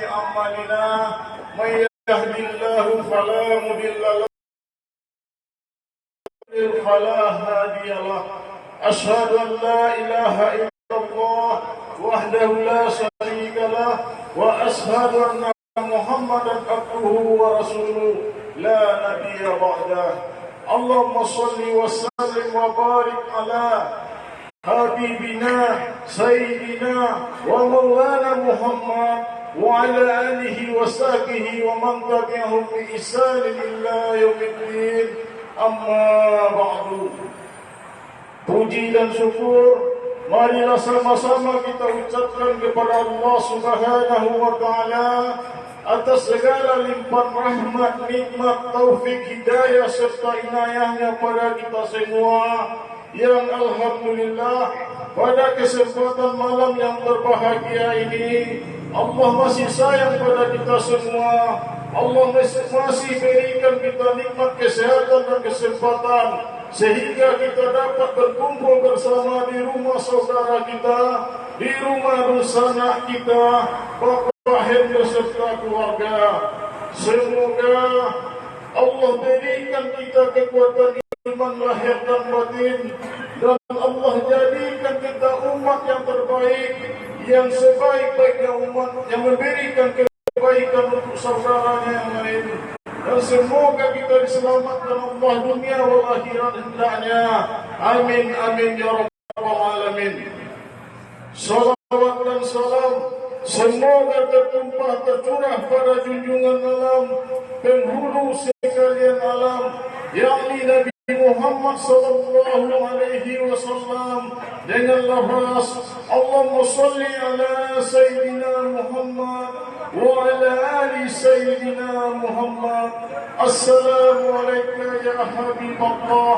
أعمالنا من يهد الله فلا مضل له فلا هادي له أشهد أن لا إله إلا الله وحده لا شريك له وأشهد أن محمدا عبده ورسوله لا نبي بعده اللهم صل وسلم وبارك على حبيبنا سيدنا ومولانا محمد وعلى آله وصحبه ومن تبعهم بإحسان إلى يوم الدين أما بعد. Puji dan syukur marilah sama-sama kita ucapkan kepada Allah Subhanahu wa taala atas segala limpahan rahmat, nikmat, taufik, hidayah serta inayahnya pada kita semua, yang alhamdulillah pada kesempatan malam yang berbahagia ini Allah masih sayang pada kita semua. Allah masih berikan kita nikmat kesehatan dan kesempatan sehingga kita dapat berkumpul bersama di rumah saudara kita, di rumah sanak kita, Bapak Hendra serta keluarga. Semoga Allah berikan kita kekuatan iman lahir dan batin, dan Allah jadikan kita umat yang terbaik, yang sebaik-baiknya umat yang memberikan kebaikan untuk saudaranya yang lain. Dan semoga kita diselamatkan Allah dunia wal akhirat hendaknya. Amin amin ya rabbal alamin. Salawat dan salam semoga tertumpah tercurah pada junjungan alam, penghulu sekalian alam, yakni Nabi Muhammad sallallahu alaihi wasallam, dengan lafaz Allahumma salli ala sayyidina Muhammad wa ala ali sayyidina Muhammad. Assalamu alayka ya Habiballah,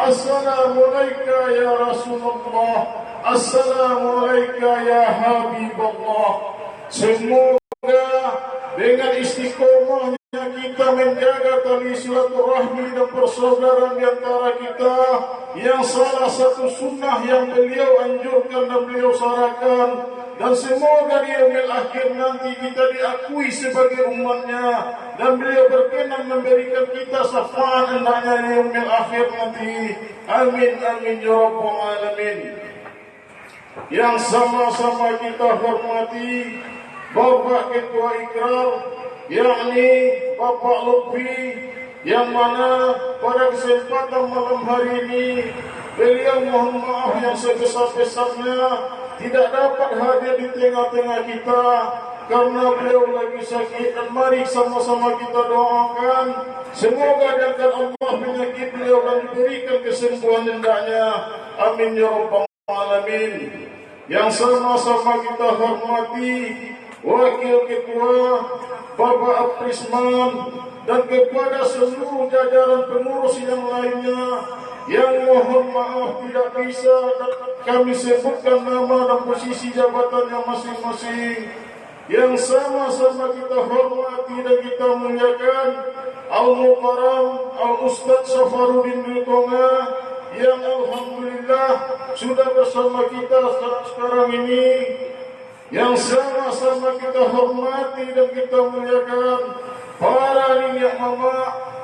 assalamu alayka ya Rasulullah, assalamu alayka ya Habiballah. Semoga dengan istiqomahnya kita menjaga tali silaturahmi dan persaudaraan di antara kita, yang salah satu sunnah yang beliau anjurkan dan beliau syaratkan, dan semoga di yaumil akhir nanti kita diakui sebagai umatnya dan beliau berkenan memberikan kita syafaat hendaknya di yaumil akhir nanti. Amin amin ya rabbal alamin. Yang sama-sama kita hormati Bapak Ketua Ikrar, yakni Bapak Lutfi, yang mana pada kesempatan malam hari ini beliau mohon maaf yang sebesar-besarnya tidak dapat hadir di tengah-tengah kita karena beliau lagi sakit. Dan mari sama-sama kita doakan semoga diangkat Allah penyakit beliau dan diberikan kesembuhan hendaknya. Amin ya rabbal alamin. Yang sama-sama kita hormati Wakil Ketua Bapak Aprisman dan kepada seluruh jajaran pengurus yang lainnya yang mohon maaf tidak bisa kami sebutkan nama dan posisi jabatannya masing-masing, yang sama-sama kita hormati dan kita muliakan Al-Mukarram Al-Ustaz Safarudin Biltonga, yang alhamdulillah sudah bersama kita sekarang ini, yang sama-sama kita hormati dan kita muliakan para minyak mama,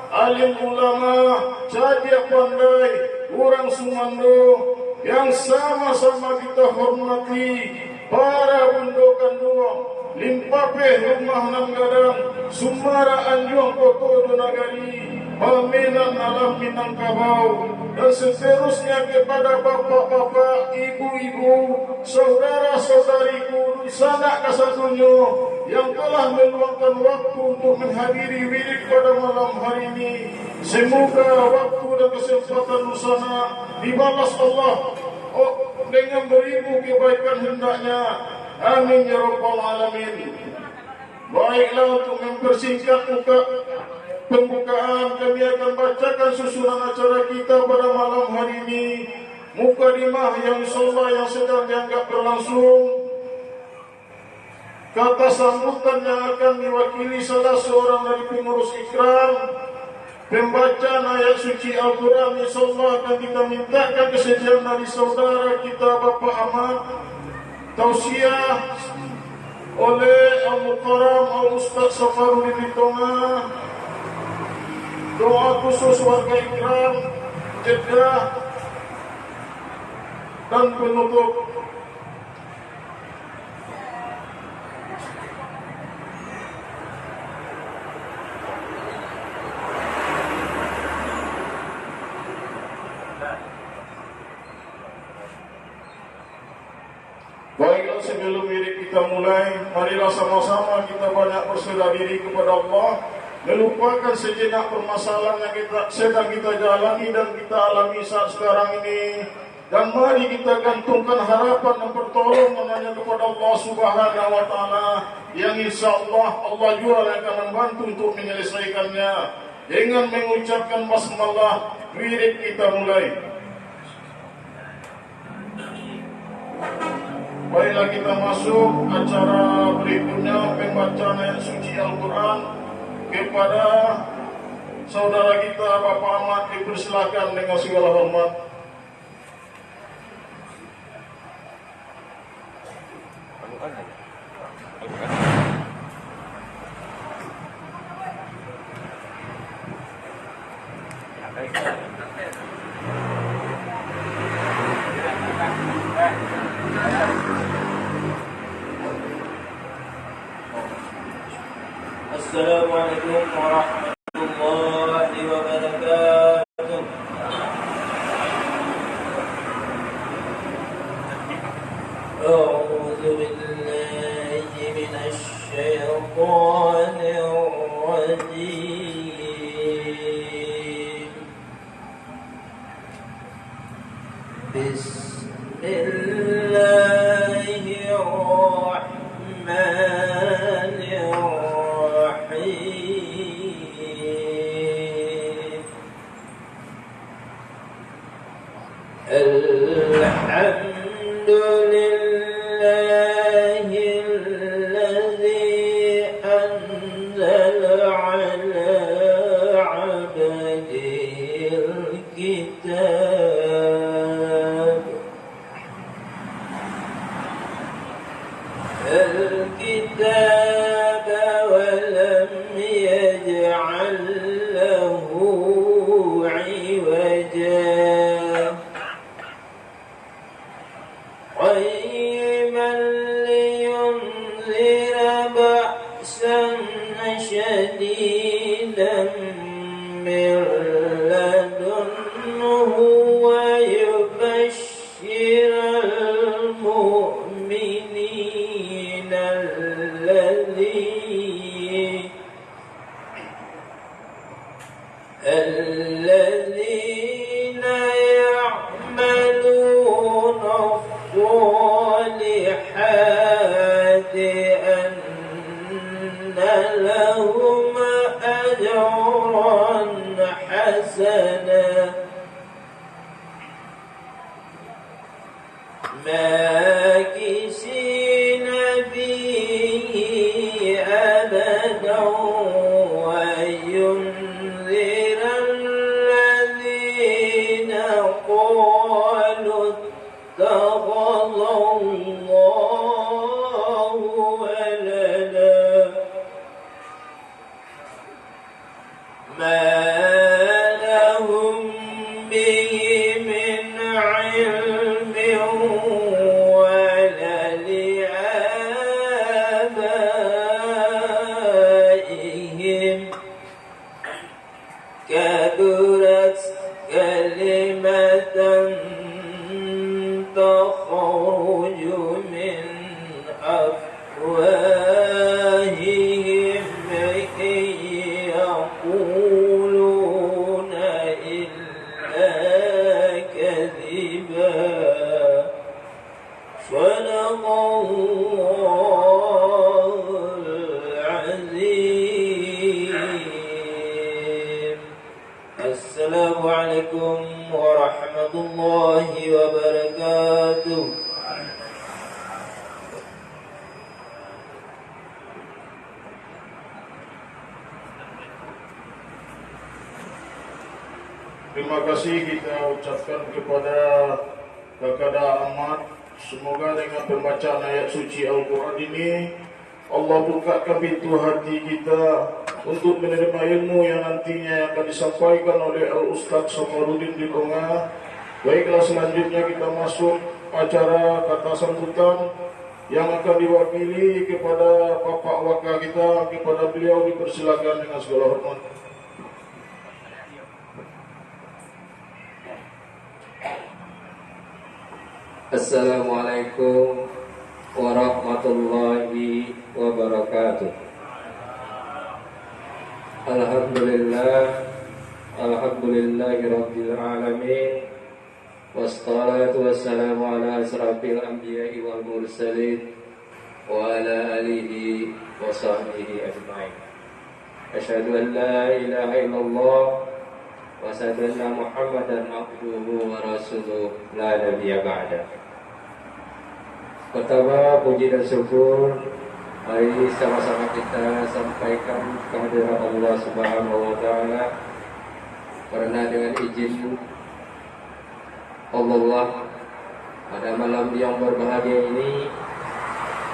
alim ulama, cadia pandai, orang Sumando, yang sama-sama kita hormati para bundokan Limpape Rumah Nanggadang, Sumara Anjung Kota Donagari, Palmenan Alam Minangkabau, dan seterusnya kepada bapak-bapak, ibu-ibu, saudara-saudariku di sanak kasadunyo yang telah meluangkan waktu untuk menghadiri wirid pada malam hari ini. Semoga waktu dan kesempatan nusana dibalas Allah dengan beribu kebaikan hendaknya. Amin ya rabbal alamin. Baiklah, untuk mempersingkat pembukaan, kami akan bacakan susunan acara kita pada malam hari ini. Mukadimah yang insyaallah yang sedang dianggap berlangsung. Kata sambutan yang akan diwakili salah seorang dari pengurus Ikrar. Pembacaan ayat suci Al-Quran insyaallah akan kita mintakan kesediaan dari saudara kita Bapak Ahmad. Tausiah oleh Al-Mukarram Ustaz Safarudin di tengah. Doa khusus warga Ikram, Jeddah, dan penutup. Baiklah, sebelum kita mulai, marilah sama-sama kita banyak berserah diri kepada Allah, melupakan sejenak permasalahan yang sedang kita jalani dan kita alami saat sekarang ini, dan mari kita gantungkan harapan dan pertolongan kepada Allah Subhanahu wa Ta'ala, yang insya Allah juga yang akan membantu untuk menyelesaikannya. Dengan mengucapkan basmalah, wirid kita mulai. Baiklah, kita masuk acara berikutnya, pembacaan ayat suci Al-Quran. Kepada saudara kita Bapak Ahmad dipersilakan dengan segala hormat. Assalamualaikum warahmatullahi wabarakatuh. A'udzu billahi minasy syaithanir rajim. Bismillahirrahmanirrahim. Alhamdulillahilladzi anzala ala abdihil kitab. الكتاب ولم يجعل له عوجا قيما لينذر بأسا شديدا من لدنه ويبشر المؤمنين الذين يعملون الصالحات أن لهم أجرا حسنا ماكثين فيه أبدا وينذر الذين قالوا اتخذ الله ولدا ما لهم به من علم ولا لآبائهم كبرت كلمة تخرج من أفواههم إن يقولون إلا كذبا صدق الله العظيم. السلام عليكم ورحمة الله وبركاته. Terima kasih kita ucapkan kepada Kakada Ahmad. Semoga dengan pembacaan ayat suci Al-Quran ini Allah bukakan pintu hati kita untuk menerima ilmu yang nantinya akan disampaikan oleh Al-Ustaz Safarudin di Konga. Baiklah, selanjutnya kita masuk acara kata sambutan yang akan diwakili kepada Bapak Wakil kita. Kepada beliau dipersilakan dengan segala hormat. Assalamualaikum warahmatullahi wabarakatuh. Alhamdulillahi rabbil alamin. Wassalatu wassalamu ala asrafil anbiya'i wal mursalin wa ala alihi wa sahbihi ajma'in. Asyhadu an la ilaha illallah wa asyhadu anna Muhammadan abduhu wa rasuluh la nabiyya ba'da. Pertama, puji dan syukur mari sama-sama kita sampaikan kehadiran Allah Subhanahu wa taala, karena dengan izin Allah pada malam yang berbahagia ini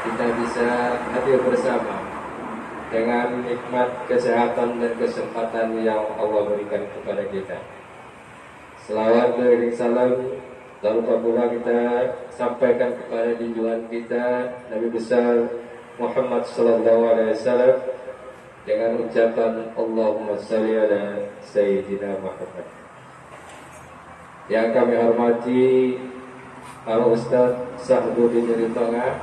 kita bisa hadir bersama dengan nikmat kesehatan dan kesempatan yang Allah berikan kepada kita. Selawat dan salam lalu pula kita sampaikan kepada junjungan kita Nabi besar Muhammad sallallahu alaihi wasallam dengan ucapan Allahumma shalli ala sayyidina Muhammad. Yang kami hormati Al-Ustaz Sahrudin dari Tengah,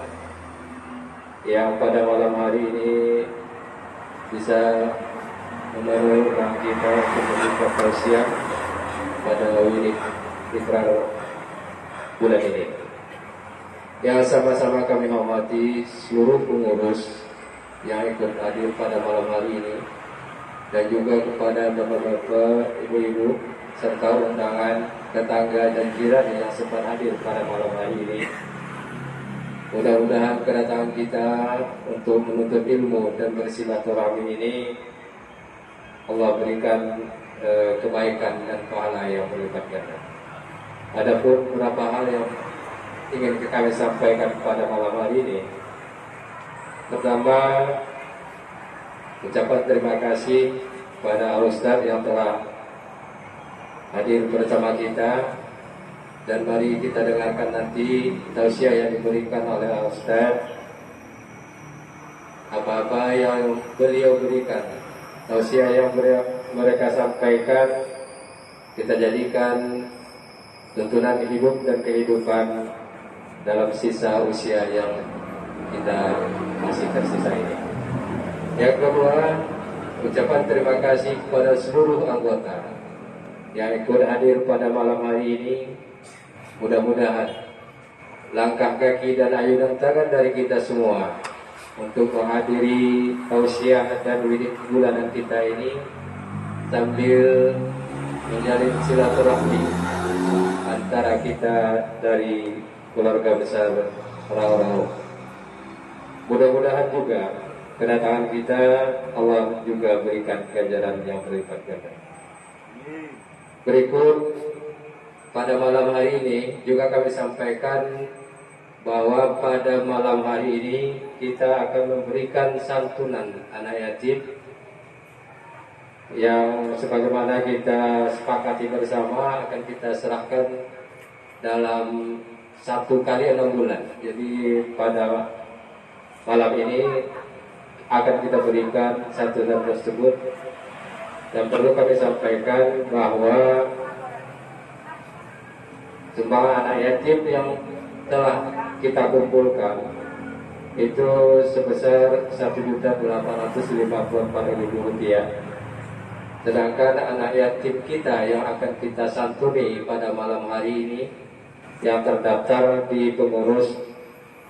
yang pada malam hari ini bisa memenuhi kita untuk membuka tausiah pada wirid ikrar bulan ini. Yang sama-sama kami hormati seluruh pengurus yang ikut hadir pada malam hari ini, dan juga kepada bapak-bapak, ibu-ibu, serta undangan tetangga dan jiran yang sempat hadir pada malam hari ini. Mudah-mudahan kedatangan kita untuk menuntut ilmu dan bersilaturahmi ini Allah berikan kebaikan dan pahala yang berlipat ganda. Adapun beberapa hal yang ingin kami sampaikan pada malam hari ini. Pertama, ucapan terima kasih kepada Al-Ustaz yang telah hadir bersama kita, dan mari kita dengarkan nanti tausiah yang diberikan oleh Al-Ustaz. Apa-apa yang beliau berikan, tausiah yang mereka sampaikan, kita jadikan tuntunan hidup dan kehidupan dalam sisa usia yang kita masih tersisa ini. Yang kedua, ucapan terima kasih kepada seluruh anggota yang ikut hadir pada malam hari ini. Mudah-mudahan langkah kaki dan ayunan tangan dari kita semua untuk menghadiri tausiah dan wirid bulanan kita ini sambil menjalin silaturahmi antara kita dari keluarga besar orang-orang. Mudah-mudahan juga kedatangan kita Allah juga berikan ganjaran yang berlipat ganda. Berikut pada malam hari ini juga kami sampaikan bahwa pada malam hari ini kita akan memberikan santunan anak yatim yang sebagaimana kita sepakati bersama akan kita serahkan dalam 1 kali 6 bulan. Jadi pada malam ini akan kita berikan santunan tersebut, dan perlu kami sampaikan bahwa sumbangan anak yatim yang telah kita kumpulkan itu sebesar Rp1.854.000. Sedangkan anak yatim kita yang akan kita santuni pada malam hari ini yang terdaftar di pengurus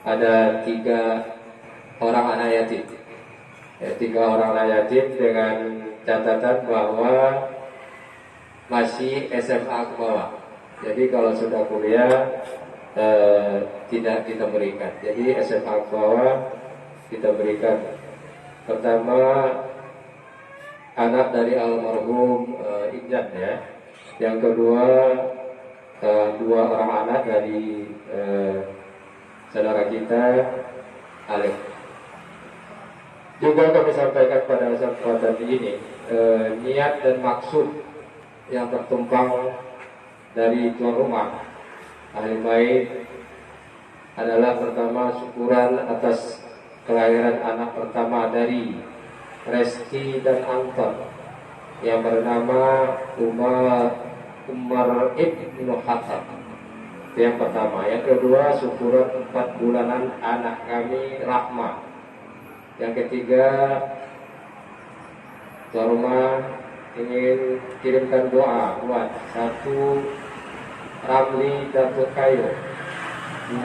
ada 3 orang anak yatim. 3 orang anak yatim dengan catatan bahwa masih SMA ke bawah. Jadi kalau sudah kuliah tidak kita berikan. Jadi SMA ke bawah kita berikan. Pertama, anak dari almarhum Iqjan ya. Yang kedua, 2 orang anak dari saudara kita Alif. Juga kami sampaikan pada kesempatan ini niat dan maksud yang tertumpang dari tuan rumah ahli bait adalah pertama syukuran atas kelahiran anak pertama dari Resti dan Anton yang bernama Umar Ibnu Khattab. Itu yang pertama. Yang kedua syukuran 4 bulanan anak kami Rahma. Yang ketiga, tuan rumah ingin kirimkan doa buat 1 Ramli Datuk Kayo,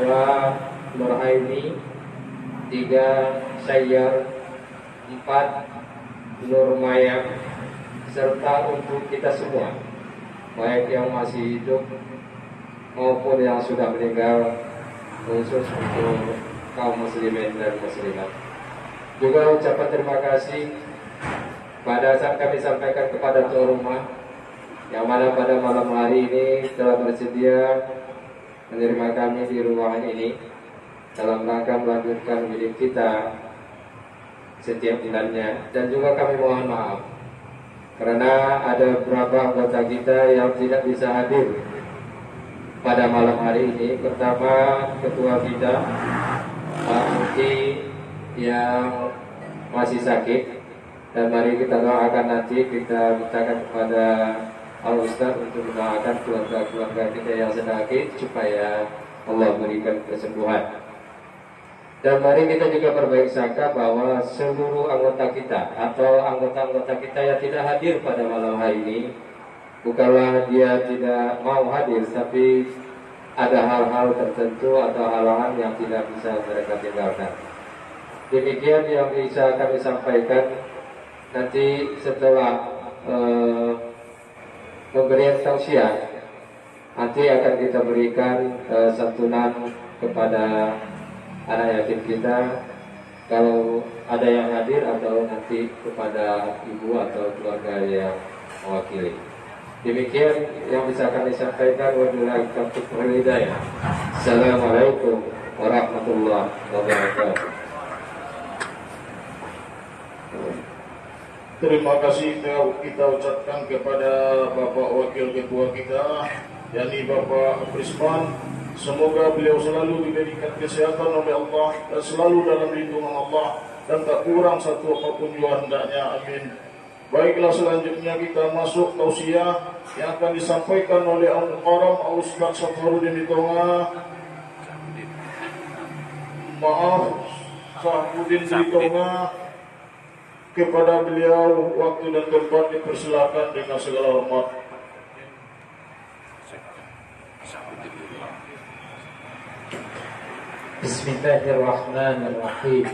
2 Nurhaini, 3 Sayyar, 4 Nur Maya, serta untuk kita semua, baik yang masih hidup maupun yang sudah meninggal, khusus untuk kaum muslimin dan muslimat. Juga ucapan terima kasih pada saat kami sampaikan kepada tuan rumah yang mana pada malam hari ini telah bersedia menerima kami di ruangan ini dalam rangka melanjutkan hidup kita setiap bulannya. Dan juga kami mohon maaf karena ada beberapa anggota kita yang tidak bisa hadir pada malam hari ini. Pertama, ketua kita Pak Muti yang masih sakit, dan mari kita doakan, nanti kita mintakan kepada Al Ustaz untuk mendoakan keluarga-keluarga kita yang sakit supaya Allah berikan kesembuhan. Dan mari kita juga berbaik sangka bahwa seluruh anggota kita atau anggota-anggota kita yang tidak hadir pada malam hari ini bukanlah dia tidak mau hadir, tapi ada hal-hal tertentu atau halangan yang tidak bisa mereka tinggalkan. Demikian yang bisa kami sampaikan. Nanti setelah pemberian tausiah, nanti akan kita berikan santunan kepada anak yatim kita, kalau ada yang hadir, atau nanti kepada ibu atau keluarga yang mewakili. Demikian yang bisa kami sampaikan. Wabillahi taufiq wal hidayah. Assalamualaikum warahmatullahi wabarakatuh. Terima kasih kita ucapkan kepada Bapak Wakil Ketua kita, yakni Bapak Prisman. Semoga beliau selalu diberikan kesehatan oleh Allah dan selalu dalam lindungan Allah dan tak kurang satu apapun juga hendaknya. Amin. Baiklah, selanjutnya kita masuk tausiah yang akan disampaikan oleh Al-Mukarram Ustaz Safarudin Ditonga. Safarudin Ditonga. Kepada beliau waktu dan tempat dipersilakan dengan segala hormat. Bismillahirrahmanirrahim.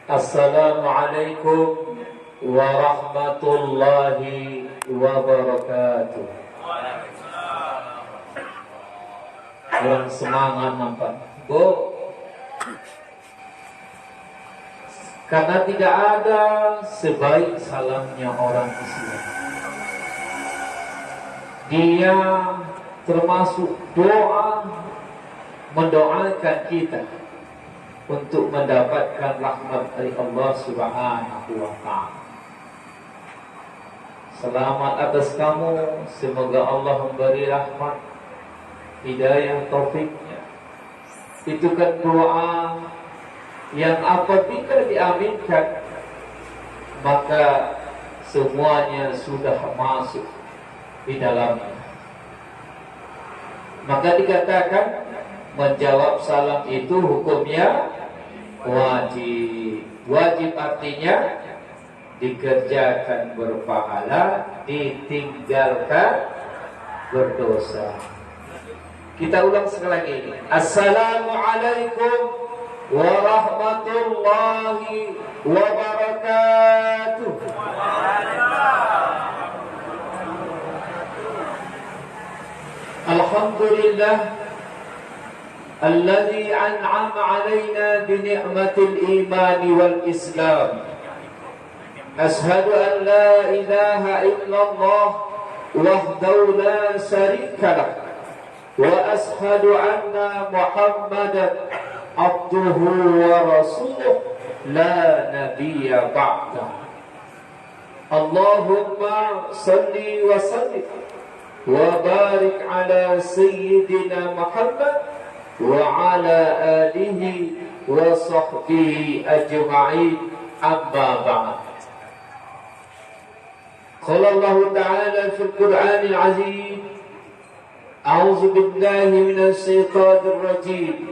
Assalamualaikum warahmatullahi wabarakatuh. Kurang semangat nampak, Bu. Karena tidak ada sebaik salamnya orang Islam. Dia termasuk doa, mendoakan kita untuk mendapatkan rahmat dari Allah Subhanahu wa ta'ala. Selamat atas kamu, semoga Allah memberi rahmat, hidayah, taufiknya. Itu kan doa yang apabila diaminkan, maka semuanya sudah masuk di dalamnya. Maka dikatakan menjawab salam itu hukumnya wajib. Wajib artinya dikerjakan berpahala, ditinggalkan berdosa. Kita ulang sekali lagi. Assalamualaikum warahmatullahi wabarakatuh. Alhamdulillah alladzi an'ama 'alaina bi ni'matil iman wal islam. Ashhadu an la ilaha illallah wahdahu la syarika lah wa ashhadu anna Muhammadan abduhu wa rasuluh لا نبي بعده. اللهم صل وسلم وبارك على سيدنا محمد وعلى آله وصحبه أجمعين. أما بعد. قال الله تعالى في القرآن العظيم: أعوذ بالله من الشيطان الرجيم.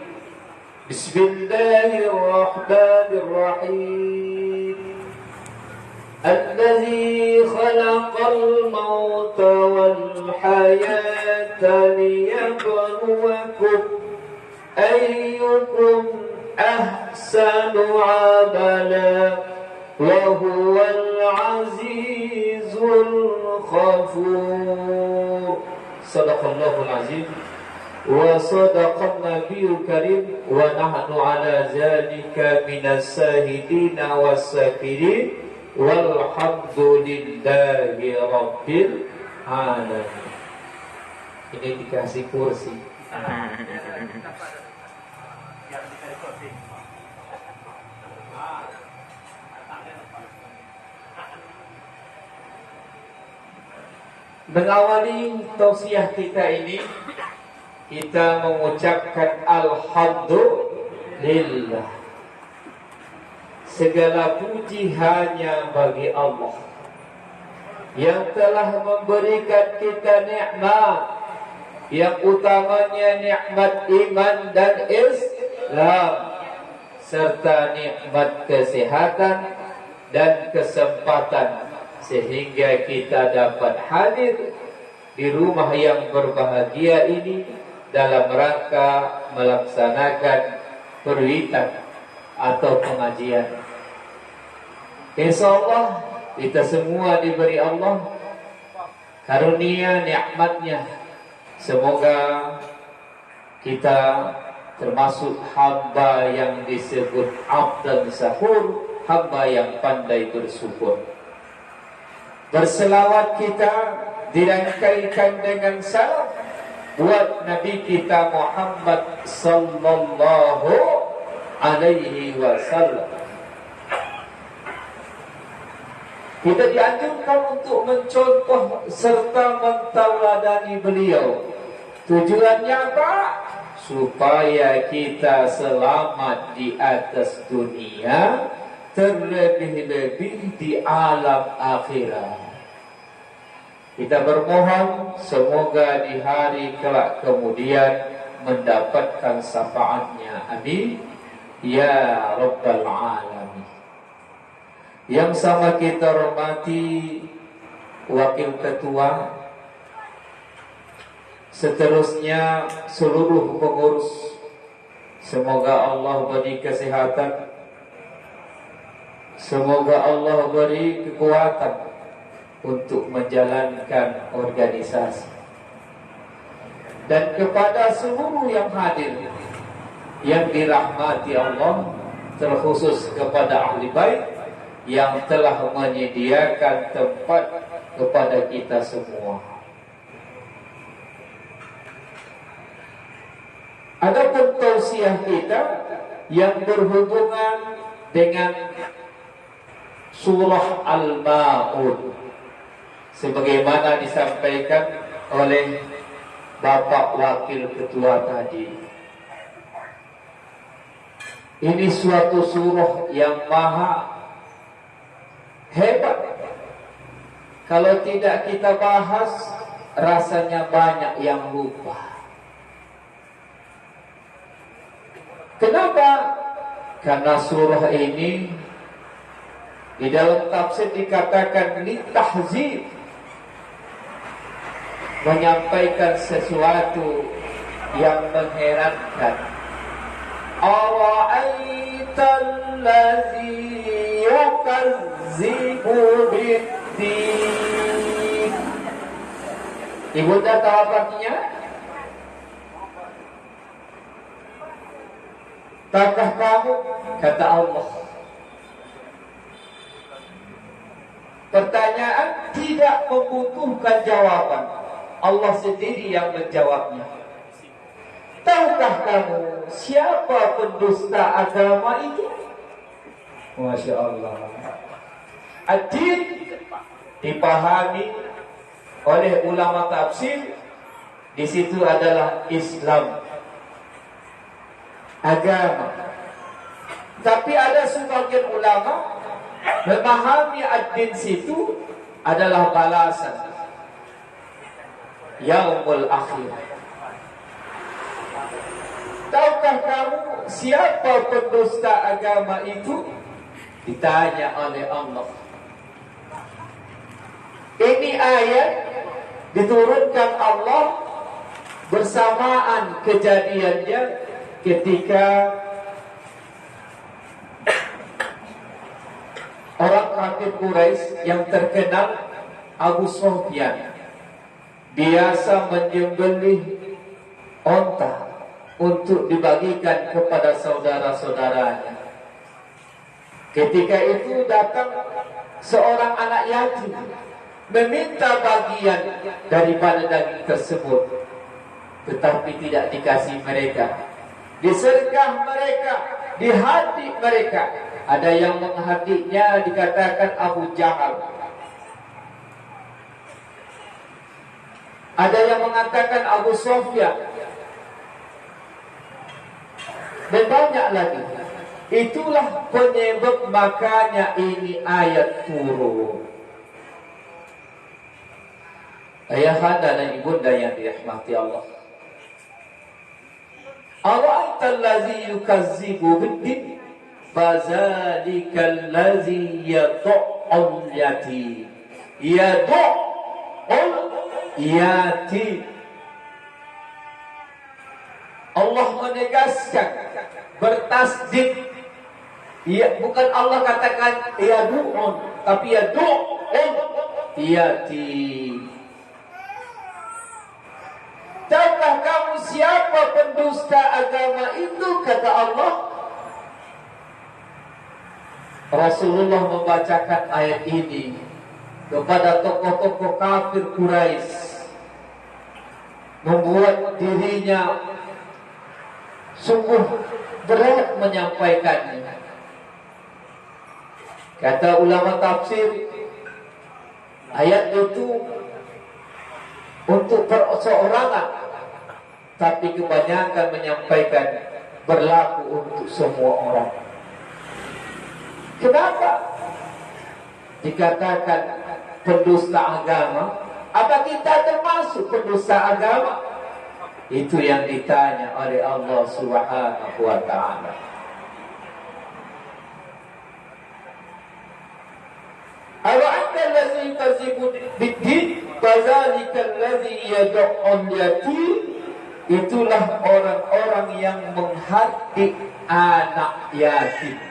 بسم الله الرحمن الرحيم. الذي خلق الموت والحياة ليبلوكم أيكم أحسن عملا وهو العزيز الغفور. صدق الله العظيم وصدق النبي الكريم ونحن على ذلك من الشاهدين والشاكرين walhamdulillahi rabbil alamin. Ini dikasih kursi. Mengawali tausiah kita ini, kita mengucapkan alhamdulillah. Segala puji hanya bagi Allah yang telah memberikan kita nikmat, yang utamanya nikmat iman dan Islam, serta nikmat kesehatan dan kesempatan, sehingga kita dapat hadir di rumah yang berbahagia ini dalam rangka melaksanakan perwitan atau pengajian. Insyaallah kita semua diberi Allah karunia nikmatnya. Semoga kita termasuk hamba yang disebut abdan sahur, hamba yang pandai bersyukur. Berselawat kita dirangkaikan dengan salam buat Nabi kita Muhammad sallallahu alaihi wasallam. Kita dianjurkan untuk mencontoh serta mentauladani beliau. Tujuannya apa? Supaya kita selamat di atas dunia, terlebih-lebih di alam akhirat. Kita bermohon semoga di hari kelak kemudian mendapatkan syafaatnya. Amin ya rabbal alamin. Yang sama kita hormati Wakil Ketua, seterusnya seluruh pengurus. Semoga Allah beri kesehatan, semoga Allah beri kekuatan untuk menjalankan organisasi. Dan kepada seluruh yang hadir yang dirahmati Allah, terkhusus kepada ahli bait yang telah menyediakan tempat kepada kita semua. Adapun tausiah kita yang berhubungan dengan surah Al-Ma'un, sebagaimana disampaikan oleh Bapak Wakil Ketua tadi. Ini suatu surah yang maha hebat. Kalau tidak kita bahas, rasanya banyak yang lupa. Kenapa? Karena surah ini di dalam tafsir dikatakan litahzib, menyampaikan sesuatu yang mengherankan. Ara'aital ladzi yukazzibu bid-din. Ibu dah tahu apa artinya? Tahukah kamu? Kata Allah. Pertanyaan tidak membutuhkan jawaban. Allah sendiri yang menjawabnya. Tahukah kamu siapa pendusta agama itu? Masya Allah. Ad-din dipahami oleh ulama tafsir, di situ adalah Islam, agama. Tapi ada sebagian ulama memahami ad-din situ adalah balasan, yaumul akhir. Tahukah kamu siapa pendusta agama itu? Ditanya oleh Allah. Ini ayat diturunkan Allah bersamaan kejadiannya ketika orang kafir Quraisy yang terkenal Abu Sufyan biasa menyembelih onta untuk dibagikan kepada saudara-saudaranya. Ketika itu datang seorang anak yatim meminta bagian daripada daging tersebut, tetapi tidak dikasih mereka. Disergah mereka, dihadik mereka. Ada yang menghadiknya dikatakan Abu Jahal, ada yang mengatakan Abu Sufyan, dan banyak lagi. Itulah penyebab makanya ini ayat turun. Ayahanda dan ibunda yang dirahmati Allah, ara'aital ladzi yukazzibu bid-din fazalikal ladzi yad'ul yatim. Yad'ul yatim. Allah menegaskan, bertasdid. Ya, bukan Allah katakan yadu'un, tapi yadu'un yatim. Tahukah kamu siapa pendusta agama itu? Kata Allah. Rasulullah membacakan ayat ini kepada tokoh-tokoh kafir Quraisy, membuat dirinya sungguh berat menyampaikannya. Kata ulama tafsir, ayat itu untuk perorangan, tapi kebanyakan menyampaikan berlaku untuk semua orang. Kenapa dikatakan pendusta agama? Apa kita termasuk pendusta agama? Itu yang ditanya oleh Allah Subhanahu wa ta'ala. Ara'aita allazi yukazzibu bid-din fadzalikal ladzi yad'ul yatim. Itulah orang-orang yang menghadik anak yatim.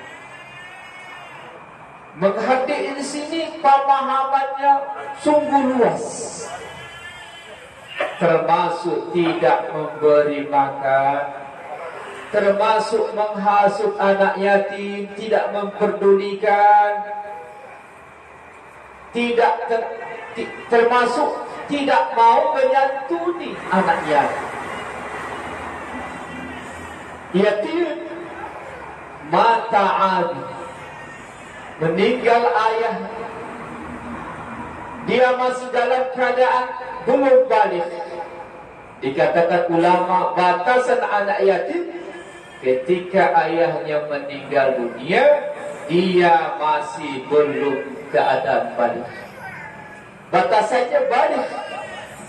Menghadik di sini pemahamannya sungguh luas, termasuk tidak memberi makan, termasuk menghasut anak yatim, tidak memperdulikan, termasuk tidak mau menyantuni anak yatim. Yatim mata abi, meninggal ayah, dia masih dalam keadaan belum balik. Dikatakan ulama, batasan anak yatim ketika ayahnya meninggal dunia, dia masih belum keadaan balik. Batasannya balik.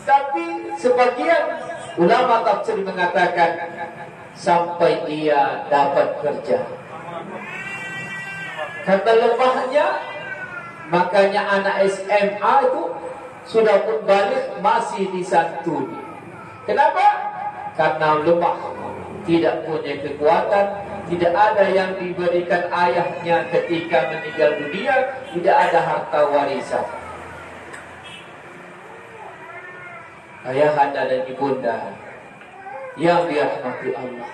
Tapi sebagian ulama tafsir mengatakan sampai ia dapat kerja. Kata lemahnya, makanya anak SMA itu sudah pun balik masih disantuni. Kenapa? Karena lemah, tidak punya kekuatan, tidak ada yang diberikan ayahnya ketika meninggal dunia, tidak ada harta warisan. Ayahanda dan ibunda yang dirahmati Allah,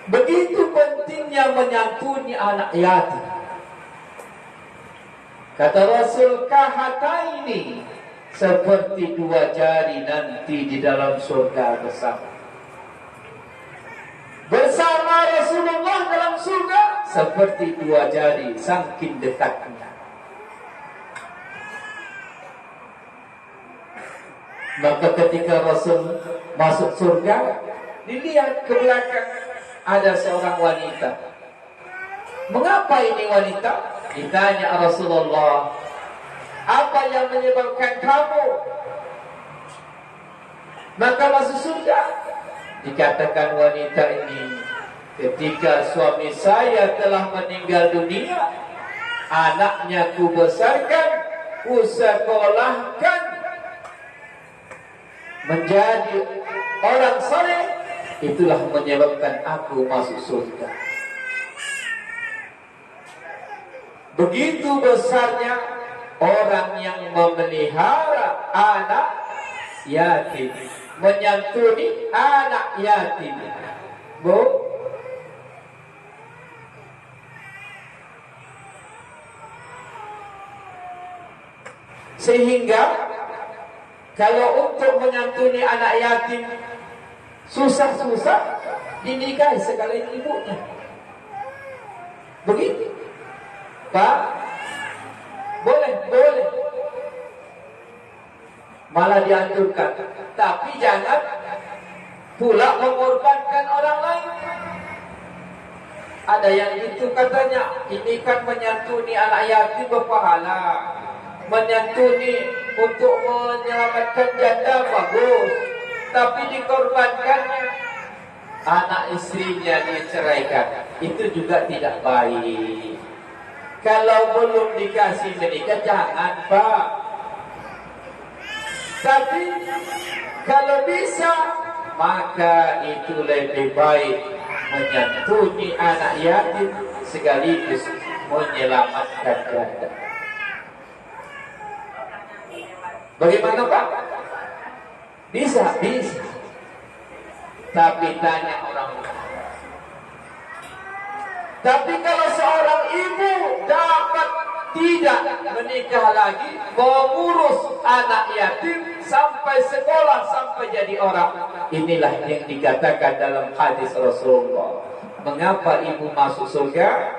begitu pentingnya menyantuni anak yatim. Kata Rasul, kahataini seperti dua jari nanti di dalam surga bersama. Bersama Rasulullah dalam surga seperti dua jari, saking dekatnya. Maka ketika Rasul masuk surga, dilihat ke belakang ada seorang wanita. Mengapa ini wanita? Ditanya Rasulullah, apa yang menyebabkan kamu maka masuk surga? Dikatakan wanita ini, ketika suami saya telah meninggal dunia, anaknya ku besarkan, ku sekolahkan menjadi orang saleh, itulah menyebabkan aku masuk surga. Begitu besarnya orang yang memelihara anak yatim, menyantuni anak yatim. Bu, sehingga kalau untuk menyantuni anak yatim susah-susah, dinikahi sekalian ibunya. Begitu, Pak? Boleh. Malah dianjurkan, tapi jangan pula mengorbankan orang lain. Ada yang itu katanya, ini kan menyantuni anak yatim berpahala, menyantuni untuk menyelamatkan janda bagus, tapi dikorbankannya anak istrinya diceraikan, itu juga tidak baik. Kalau belum dikasih menikah jangan, Pak. Tapi kalau bisa, maka itu lebih baik menyantuni anak yatim sekaligus menyelamatkan janda. Bagaimana, Pak? Bisa. Tapi tanya orang. Tapi kalau seorang ibu dapat tidak menikah lagi, mengurus anak yatim sampai sekolah, sampai jadi orang, inilah yang dikatakan dalam hadis Rasulullah. Mengapa ibu masuk surga?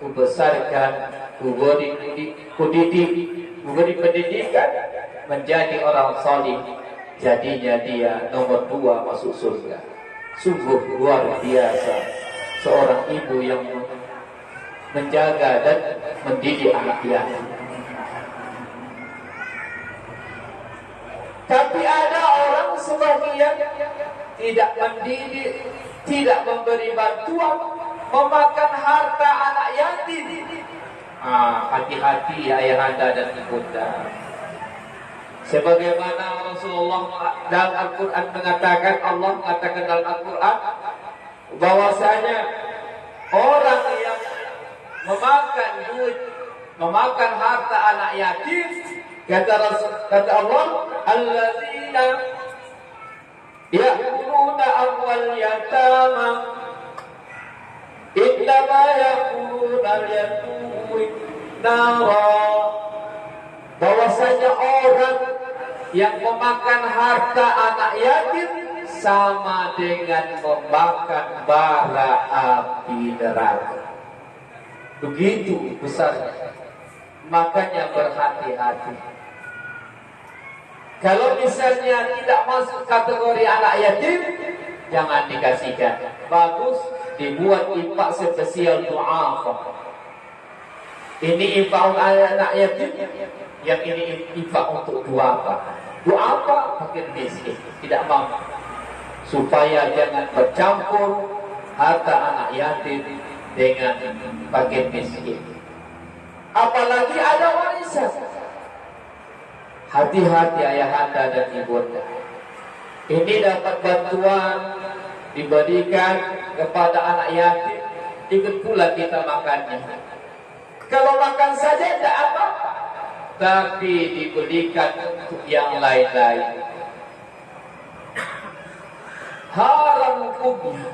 Ku besarkan, ku beri pendidikan, menjadi orang salih, jadinya dia nomor 2 masuk surga. Sungguh luar biasa seorang ibu yang menjaga dan mendidik anak yatim. Tapi ada orang sebagian tidak mendidik, tidak memberi bantuan, memakan harta anak yatim. Hati-hati ayahanda dan ibunda. Sebagaimana Rasulullah dalam Al-Quran mengatakan, Allah mengatakan dalam Al-Quran bahwasanya orang yang memakan duit, memakan harta anak yatim, kata Allah, alladzina ya'kuluna amwal yatama innama ya'kuluna al-yatim nara. Bahwasanya orang yang memakan harta anak yatim sama dengan memakan bara api neraka. Begitu besarnya. Makanya berhati-hati. Kalau misalnya tidak masuk kategori anak yatim, jangan dikasihkan. Bagus dibuat infak spesial du'afa. Ini infak anak yatim, yang ini infak untuk du'afa. Du'afa fakir miskin, tidak mampu, supaya jangan bercampur harta anak yatim dengan fakir miskin. Apalagi ada warisan. Hati-hati ayahanda dan ibunda. Ini dapat bantuan diberikan kepada anak yatim, ikut pula kita makannya. Kalau makan saja tidak apa-apa, tapi diberikan untuk yang lain-lain. Haram hukumnya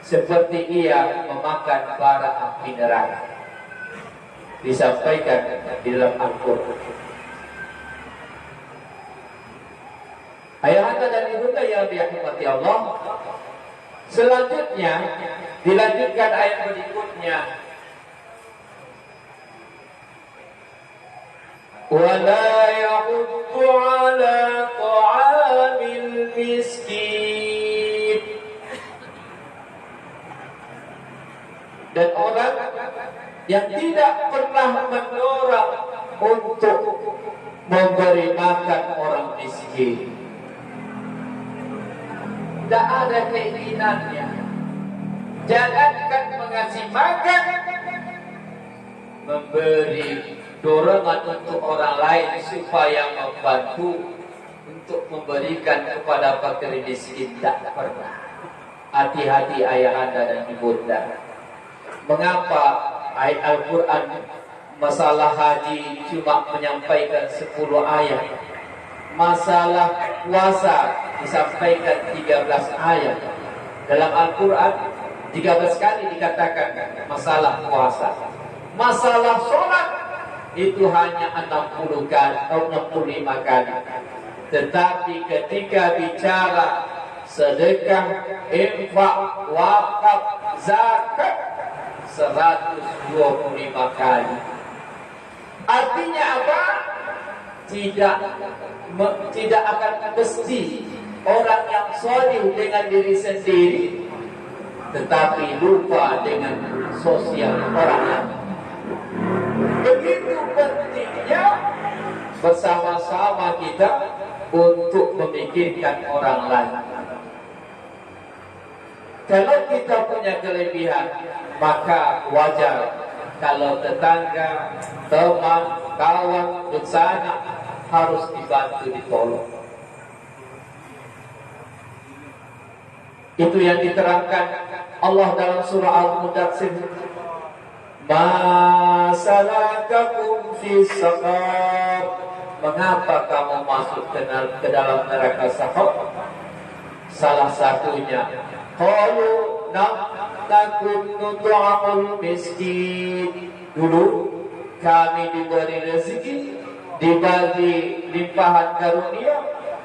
seperti ia memakan bara api neraka. Disampaikan di dalam Al-Quran. Ayahanda dan ibunda yang dirahmati Allah. Selanjutnya dilanjutkan ayat berikutnya. Wala yahuddu ala ta'amil miskin. Dan orang yang tidak pernah mendorong untuk memberi makan orang miskin, tidak ada keinginannya. Jangankan mengasih makan, memberi dorongan untuk orang lain supaya membantu untuk memberikan kepada fakir miskin, tidak pernah. Hati-hati ayahanda dan ibunda. Mengapa ayat Al-Quran masalah haji cuma menyampaikan 10 ayat, masalah puasa disampaikan 13 ayat? Dalam Al-Quran 13 kali dikatakan masalah puasa. Masalah sholat itu hanya 60 kali atau 65 kali. Tetapi ketika bicara sedekah, infak, wakaf, zakat 125 kali. Artinya apa? Tidak akan mesti orang yang saleh dengan diri sendiri, tetapi lupa dengan sosial orang lain. Begitu pentingnya bersama-sama kita untuk memikirkan orang lain. Kalau kita punya kelebihan, maka wajar kalau tetangga, teman, kawan, bersama harus dibantu, ditolong. Itu yang diterangkan Allah dalam surah Al-Mudaththir. Ma salakakum fis saqar? Mengapa kamu masuk ke dalam neraka saqar? Salah satunya, qalu nakum nut'amul miskin. Dulu kami diberi rezeki, diberi limpahan karunia,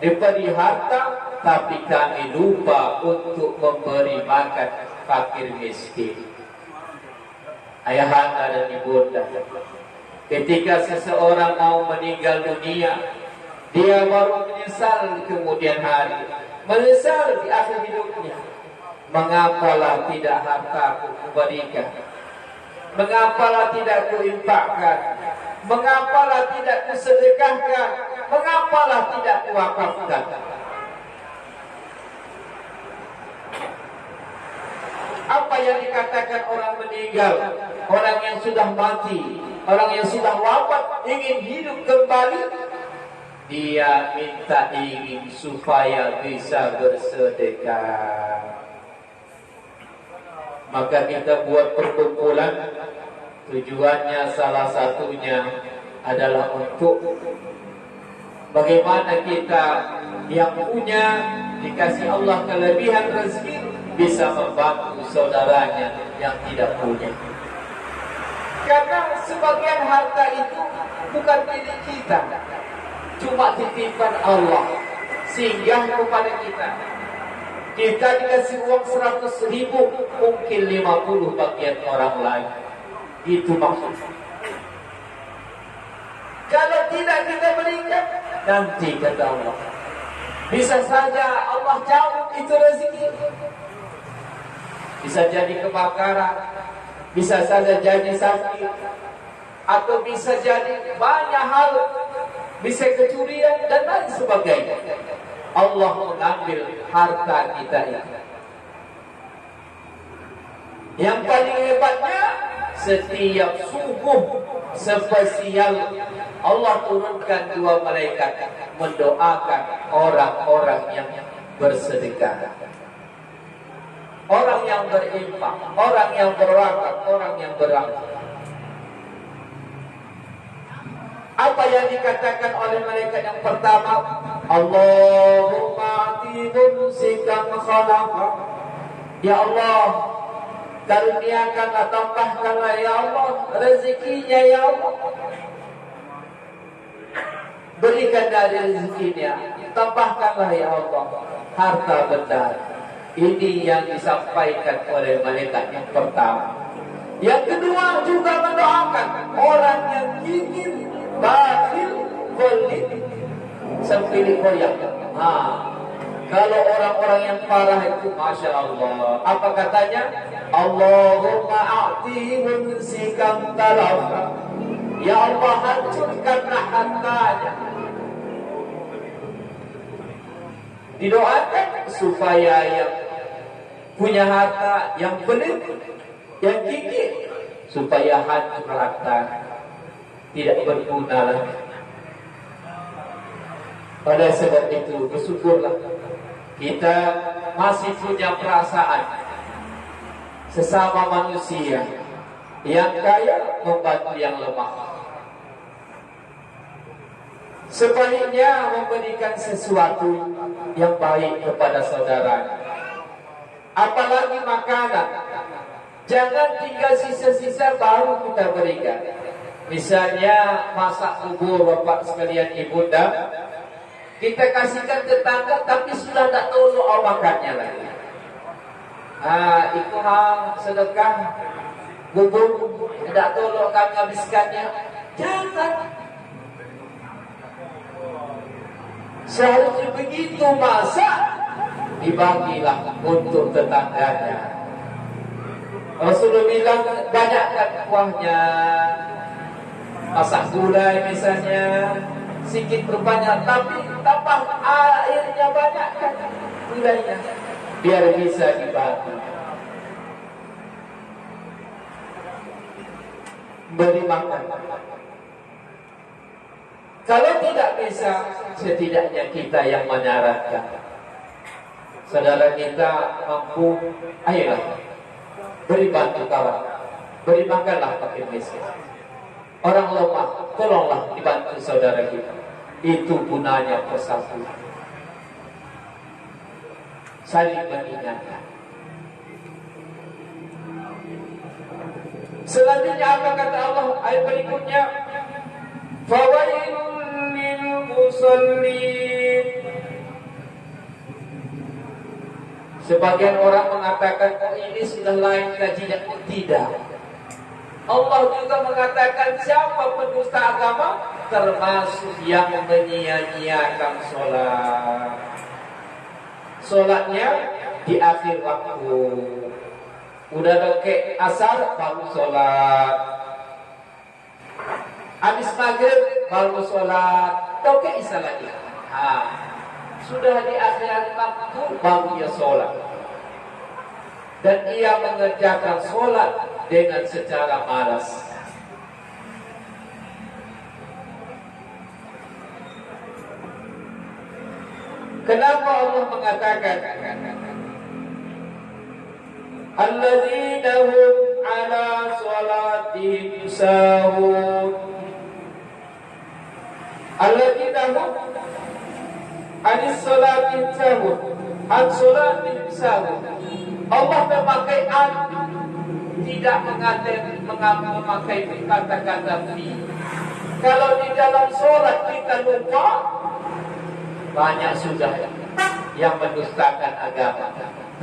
diberi harta, tapi kami lupa untuk memberi makan fakir miskin. Ayahanda dan ibunda, ketika seseorang mau meninggal dunia, dia baru menyesal kemudian hari, menyesal di akhir hidupnya. Mengapalah tidak hartaku kuberikan? Mengapalah tidak kuinfakkan? Mengapalah tidak kusedekahkan? Mengapalah tidak kuwakafkan? Apa yang dikatakan orang meninggal, orang yang sudah mati, orang yang sudah wafat ingin hidup kembali? Dia ingin supaya bisa bersedekah. Maka kita buat perkumpulan, tujuannya salah satunya adalah untuk bagaimana kita yang punya dikasih Allah kelebihan rezeki bisa membantu saudaranya yang tidak punya. Karena sebagian harta itu bukan milik kita, cuma titipan Allah singgah kepada kita. Kita dikasih uang 100.000, mungkin 50 bagian orang lain. Itu maksudnya. Kalau tidak kita berikan, nanti kata Allah, bisa saja Allah cabut itu rezeki. Bisa jadi kebakaran, bisa saja jadi sakit, atau bisa jadi banyak hal, bisa kecurian dan lain sebagainya. Allah mengambil harta kita itu. Yang paling hebatnya, setiap subuh spesial Allah turunkan 2 malaikat mendoakan orang-orang yang bersedekah, orang yang berinfak, orang yang berwakaf, orang yang beramal. Apa yang dikatakan oleh malaikat yang pertama? Allahumma ati mumsikan khalaqa. Ya Allah, karuniakanlah, tambahkanlah ya Allah rezekinya ya Allah. berikan dari rezekinya, tambahkanlah ya Allah harta benda. Ini yang disampaikan oleh malaikat yang pertama. Yang kedua juga mendoakan orang yang ingin bakhil, pelit, sempili koyak. Kalau orang-orang yang parah itu, masya Allah, apa katanya? Allahumma a'ti mumsikan talafa. Ya Allah, hancurkanlah hartanya. Didoakan supaya yang punya harta, yang pelit, yang gigih, supaya hancur harta, tidak berguna lagi. Pada sebab itu bersyukurlah kita masih punya perasaan sesama manusia, yang kaya membantu yang lemah. Sebaliknya memberikan sesuatu yang baik kepada saudara, apalagi makanan. Jangan tinggal sisa-sisa baru kita berikan. Misalnya masak bubur bapak sekalian ibunda, kita kasihkan tetangga tapi sudah tak tahu soal makannya lagi. Itu hal sedekah bubur, tidak tahu kami habiskannya. Jangan. Seharusnya begitu masak, dibagilah untuk tetangganya. Rasulullah bilang banyakkan kuahnya. Masak gulai misalnya, sikit berbanyak, tapi tambah airnya banyakkan gulainya, biar bisa dibagi. Beri makan. Kalau tidak bisa, setidaknya kita yang menyarankan. Saudara kita mampu, ayolah beri bantu kawan, beri makanlah fakir miskin. Orang lemah, tolonglah dibantu saudara kita. Itu gunanya persatuan. Saling mengingatkan. Selanjutnya apa kata Allah ayat berikutnya? Fawailul lil musallin. Sebagian orang mengatakan, oh ini sudah lain kajian. Tidak. Allah juga mengatakan siapa pendusta agama, termasuk yang menyia-nyiakan sholat. Sholatnya di akhir waktu. Udah deket asar baru sholat. Habis maghrib baru sholat. Deket isya lagi. Sudah di akhir waktu baru dia sholat. Dan ia mengerjakan sholat dengan secara malas. Kenapa Allah mengatakan alladzina hum ala sholatihim sahun? Alladzina hum anis sholatihim sahun, an sholatihim sahun. Allah memakai an, tidak memakai kata-kata fi. Kalau di dalam sholat kita lupa, banyak sudah yang mendustakan agama.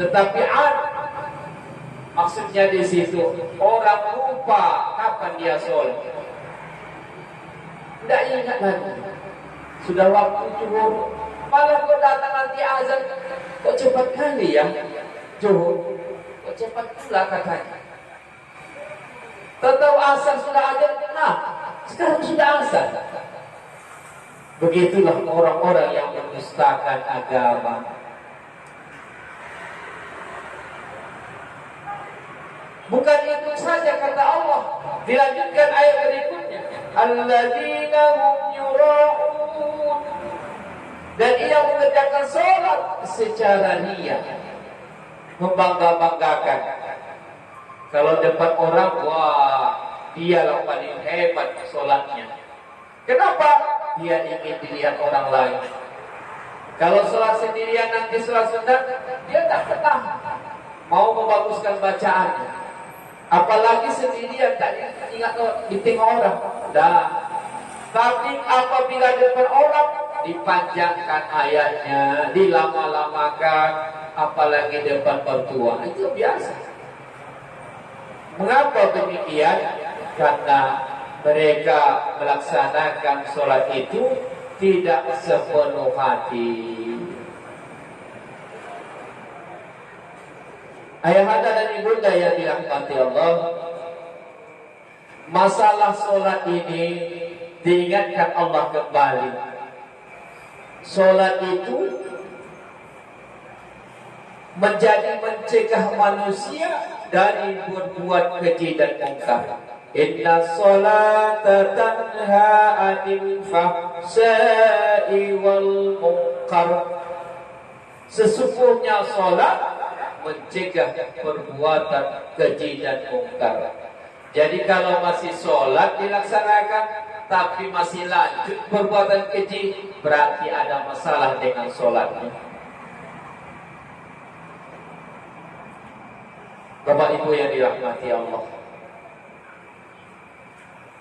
Tetapi an, maksudnya di situ orang lupa kapan dia sholat, tidak ingat lagi. Sudah waktu zuhur, malah kau datang nanti azan, kok cepat kali ya zuhur, kok cepat pula katanya. Tahu asar sudah azan, nah sekarang sudah asar. Begitulah orang-orang yang mendustakan agama. Bukan itu saja kata Allah, dilanjutkan ayat berikutnya, alladzina hum yura'un. Dan ia mengerjakan sholat secara niat, membangga-banggakan. Kalau depan orang, wah dia yang paling hebat sholatnya. Kenapa? Dia ingin dilihat orang lain. Kalau sholat sendirian nanti sholat sunat, dia tak pernah mau membaguskan bacaannya. Apalagi sendirian tak ingat ditengok orang. Dah Tapi apabila depan orang dipanjangkan ayatnya, dilama-lamakan, apalagi depan mertua, itu biasa. Mengapa demikian? Karena mereka melaksanakan sholat itu tidak sepenuh hati. Ayahanda dan ibunda yang dirahmati Allah, masalah sholat ini diingatkan Allah kembali. Sholat itu menjadi mencegah manusia dari berbuat keji dan mungkar. Inna sholata tanha 'anil fahsya'i wal munkar. Sesungguhnya sholat mencegah perbuatan keji dan mungkar. Jadi kalau masih sholat dilaksanakan tapi masih lanjut perbuatan keji, berarti ada masalah dengan sholatnya. Bapak Ibu yang dirahmati Allah,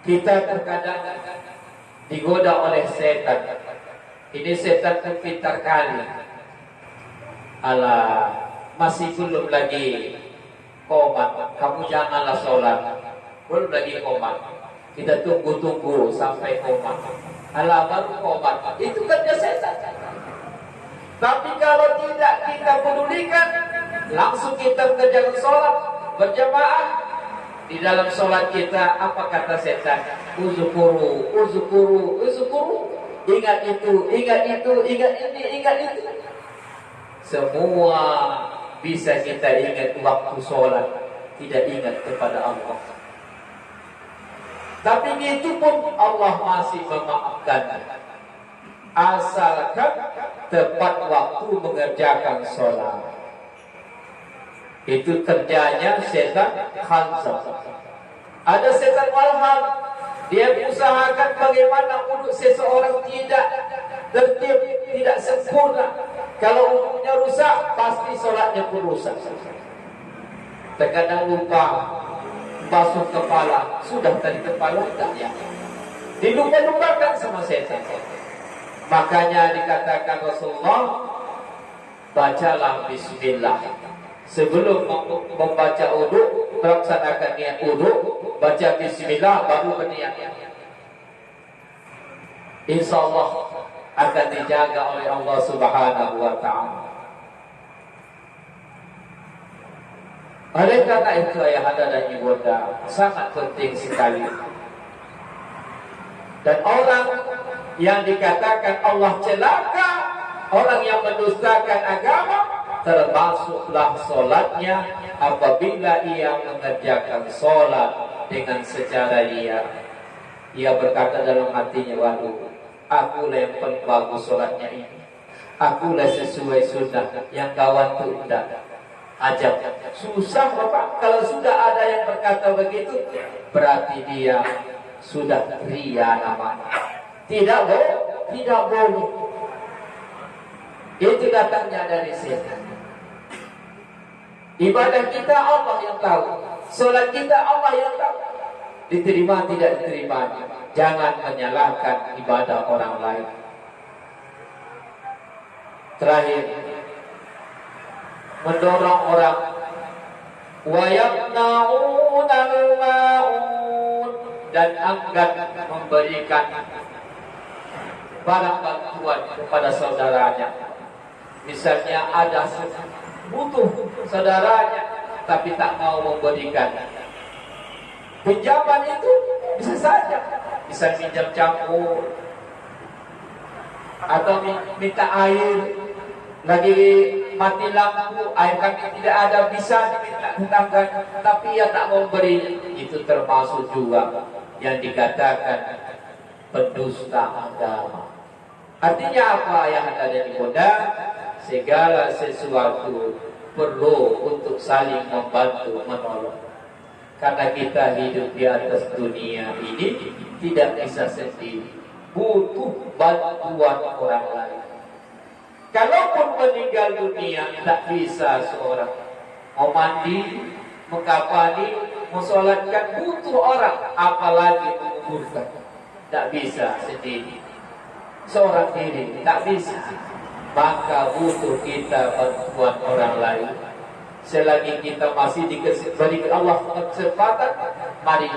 kita terkadang digoda oleh setan. Ini setan itu pintar kali. Alah, masih belum lagi komat, kamu janganlah sholat. Belum lagi komat, kita tunggu sampai komat. Alah, baru komat. Itu kerja setan. Tapi kalau tidak kita pedulikan, langsung kita kerjakan sholat berjamaah. Di dalam sholat kita, apa kata setan? Uzukuru, uzukuru, uzukuru. Ingat itu, ingat itu, ingat ini, ingat itu. Semua bisa kita ingat waktu sholat, tidak ingat kepada Allah. Tapi itu pun Allah masih memaafkan, asalkan tepat waktu mengerjakan sholat. Itu kerjanya setan khanzab. Ada setan walham, dia usahakan bagaimana untuk seseorang tidak tertib, tidak sempurna. Kalau umumnya rusak, pasti sholatnya pun rusak. Terkadang lupa basuh kepala, sudah tadi kepala tak ya, dilupa-lupakan sama setan. Makanya dikatakan Rasulullah, bacalah bismillah sebelum membaca wudu, melaksanakan niat wudu, baca bismillah baru berniat. Insyaallah akan dijaga oleh Allah Subhanahu wa taala. Oleh karena itu ayahanda dan ibunda, sangat penting sekali. Dan orang yang dikatakan Allah celaka, orang yang mendustakan agama, termasuklah solatnya apabila ia mengerjakan solat dengan secara liar. Ia berkata dalam hatinya, waduh, akulah yang paling bagus solatnya ini, akulah sesuai sunnah, yang kawan tu tidak. Ajab, susah Bapak. Kalau sudah ada yang berkata begitu, berarti dia sudah ria namanya. Tidak boleh. Itu datangnya dari setan. Ibadah kita Allah yang tahu, solat kita Allah yang tahu. Diterima tidak diterimanya, jangan menyalahkan ibadah orang lain. Terakhir, mendorong orang wa yamna'unal ma'un, dan enggan memberikan barang bantuan kepada saudaranya. Misalnya ada butuh saudaranya tapi tak mau memberikan. Pinjaman itu bisa saja, bisa pinjam campur atau minta air, lagi mati lampu, air kami tidak ada, bisa diminta tetangga, tapi ia tak mau beri. Itu termasuk juga yang dikatakan pendusta agama. Artinya apa yang ada di bunda? Segala sesuatu perlu untuk saling membantu, menolong. Karena kita hidup di atas dunia ini tidak bisa sendiri, butuh bantuan orang lain. Kalaupun meninggal dunia, tak bisa seorang mau mandi, mengkafani, mensolatkan, butuh orang, apalagi menguburkan. tak bisa sendiri. Seorang diri tak bisa, maka butuh kita bantuan orang lain. Selagi kita masih diberi Allah kesempatan, mari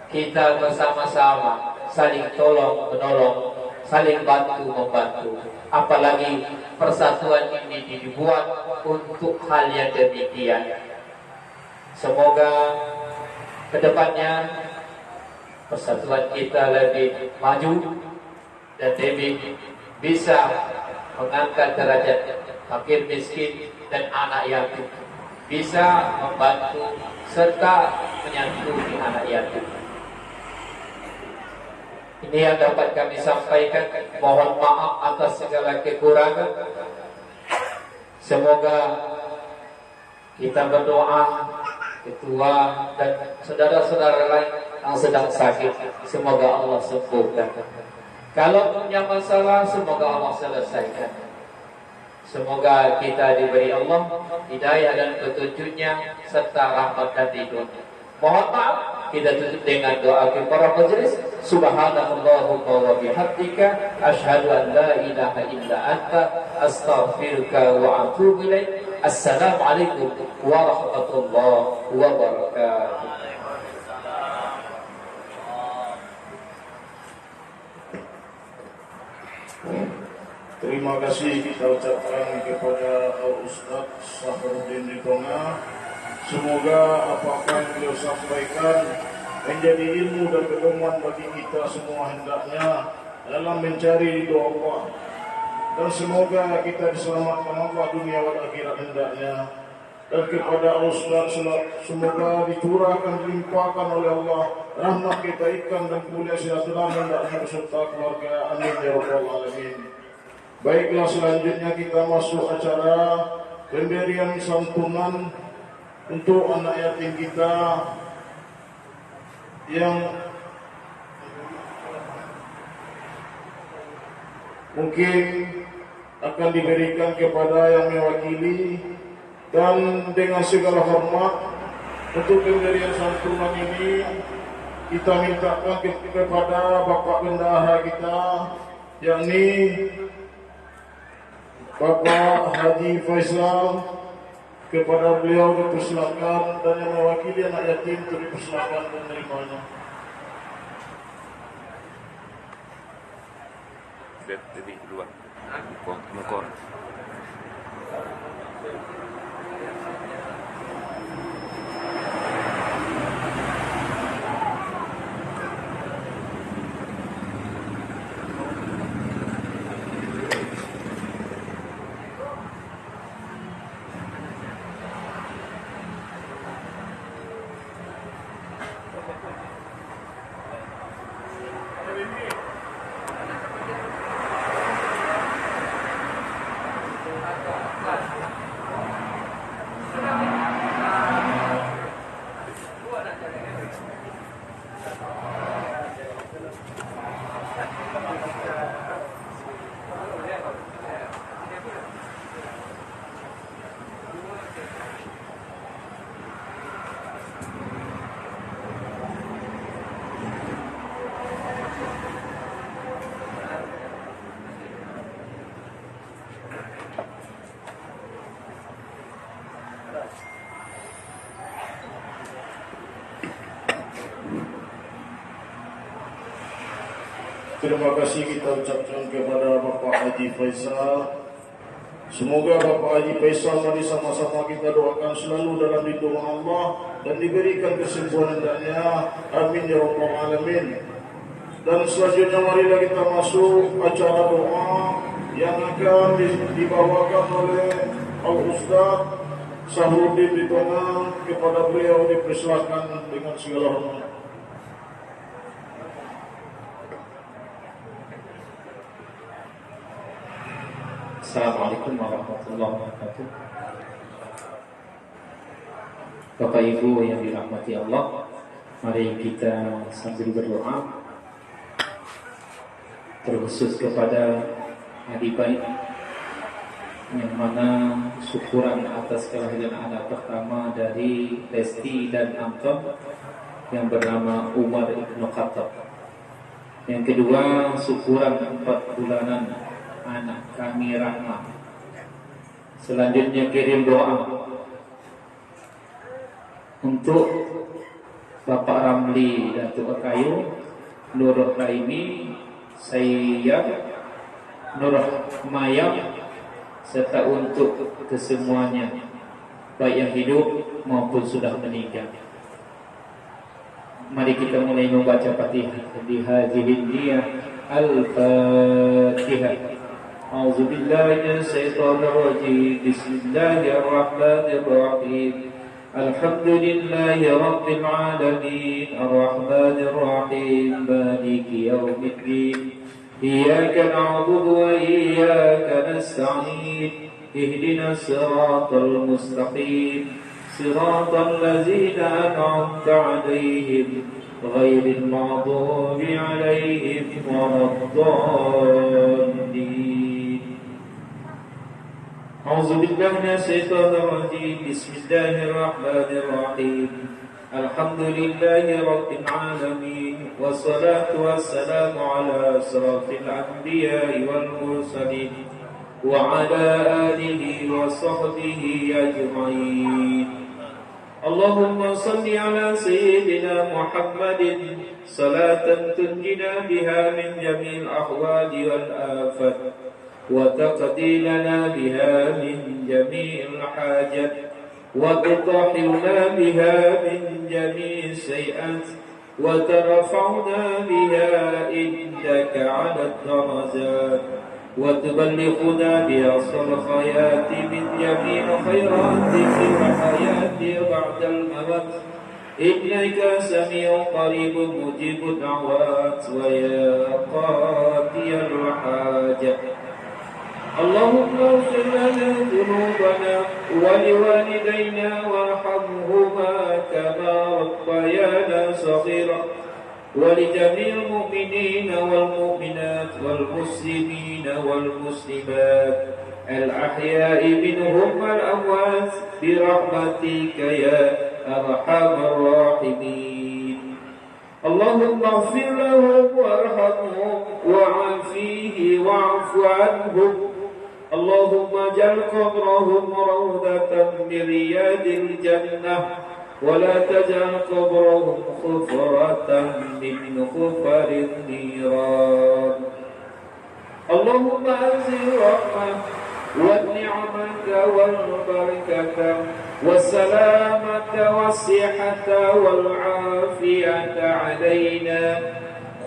kita bersama-sama saling tolong menolong, saling bantu membantu. Apalagi persatuan ini dibuat untuk hal yang demikian. Semoga kedepannya persatuan kita lebih maju dan lebih bisa mengangkat derajat fakir miskin dan anak yatim, bisa membantu serta menyantuni anak yatim. Ini yang dapat kami sampaikan. Mohon maaf atas segala kekurangan. Semoga kita berdoa ketua dan saudara-saudara lain yang sedang sakit, semoga Allah sembuhkan. Kalau punya masalah, semoga Allah selesaikan. Semoga kita diberi Allah hidayah dan petunjuknya serta rahmat dan ridhonya. Mohon maaf, kita tutup dengan doa para majelis. Subhanallahumma wa bihamdika asyhadu an la ilaha illa anta astaghfiruka wa atubu ilaik. Assalamualaikum warahmatullahi wabarakatuh. Terima kasih kita ucapkan kepada Al-Ustaz Sahruddin Ditonga. Semoga apa yang beliau sampaikan menjadi ilmu dan pedoman bagi kita semua hendaknya dalam mencari ridho Allah. Dan semoga kita diselamatkan Allah dunia wal akhirat hendaknya. Dan kepada Al-Ustaz semoga dicurahkan, dilimpahkan oleh Allah rahmat, kebaikan dan kemuliaan silaturahmi hendaknya beserta keluarga. Amin ya rabbal alamin. Baiklah, selanjutnya kita masuk acara pemberian santunan untuk anak yatim kita yang mungkin akan diberikan kepada yang mewakili. Dan dengan segala hormat untuk pemberian santunan ini kita mintakan kepada Bapak Bendahara kita, yakni Bapak Haji Faisal. Kepada beliau dipersilakan, dan yang mewakili anak yatim untuk dipersilakan menerimanya. Lebih dua. Mukor. Terima kasih kita ucapkan kepada Bapak Haji Faisal. Semoga Bapak Haji Faisal mari sama-sama kita doakan selalu dalam lindungan Allah dan diberikan kesembuhan hendaknya. Amin ya rabbal alamin. Dan selanjutnya marilah kita masuk acara doa yang akan dibawakan oleh Al-Ustaz Sahruddin Ditonga. Kepada beliau dipersilakan dengan segala hormat. Assalamualaikum warahmatullahi wabarakatuh. Bapak Ibu yang dirahmati Allah, mari kita sambil berdoa terkhusus kepada adik baik yang mana syukuran atas kelahiran anak pertama dari Lesti dan Anton yang bernama Umar Ibnu Khattab. Yang kedua, syukuran 4 bulanan anak kami Rahma. Selanjutnya kirim doa untuk Bapak Ramli Datuk Akayu, Nur Raimi, Sayyab, Nur Mayam, serta untuk kesemuanya, baik yang hidup maupun sudah meninggal. Mari kita mulai membaca Fatihah di hadirin dia. Al-Fatihah. A'udzu billahi minasyaitonir rajim. Bismillahirrahmanirrahim. Alhamdulillahi rabbil alamin. Arrahmanir rahim. Maliki yaumiddin. Iyyaka na'budu wa iyyaka nasta'in. Ihdinas siratal mustaqim. صراط الذين أنعمت عليهم غير المغضوب عليهم ولا الضالين. أعوذ بالله من الشيطان الرجيم. بسم الله الرحمن الرحيم. الحمد لله رب العالمين والصلاة والسلام على أشرف الأنبياء والمرسلين وعلى آله وصحبه أجمعين. اللهم صل على سيدنا محمد صلاة تنجنا بها من جميع الأحوال والآفات وتقضي لنا بها من جميع الحاجات وتطهرنا بها من جميع السيئات وترفعنا بها عندك على الدرجات وتبلغنا بأقصى الخيرات من جميع الخيرات في الحياة بعد الممات إنك سميع قريب مجيب الدعوات ويا قاضي الحاجة. اللهم اغفر لنا ذنوبنا ولوالدينا وارحمهما كما ربيانا صغيرا ولجميع المؤمنين والمؤمنات والمسلمين والمسلمات الأحياء منهم والأموات برحمتك يا أرحم الراحمين. اللهم اغفر لهم وارحمهم وعافيه واعف عنهم. اللهم اجعل قبرهم روضة من رياض الجنة ولا تجعل قبرهم حفرة من حفر النيران. اللهم أنزل الرحمة والنعمة والبركة والسلامة والصحة والعافية علينا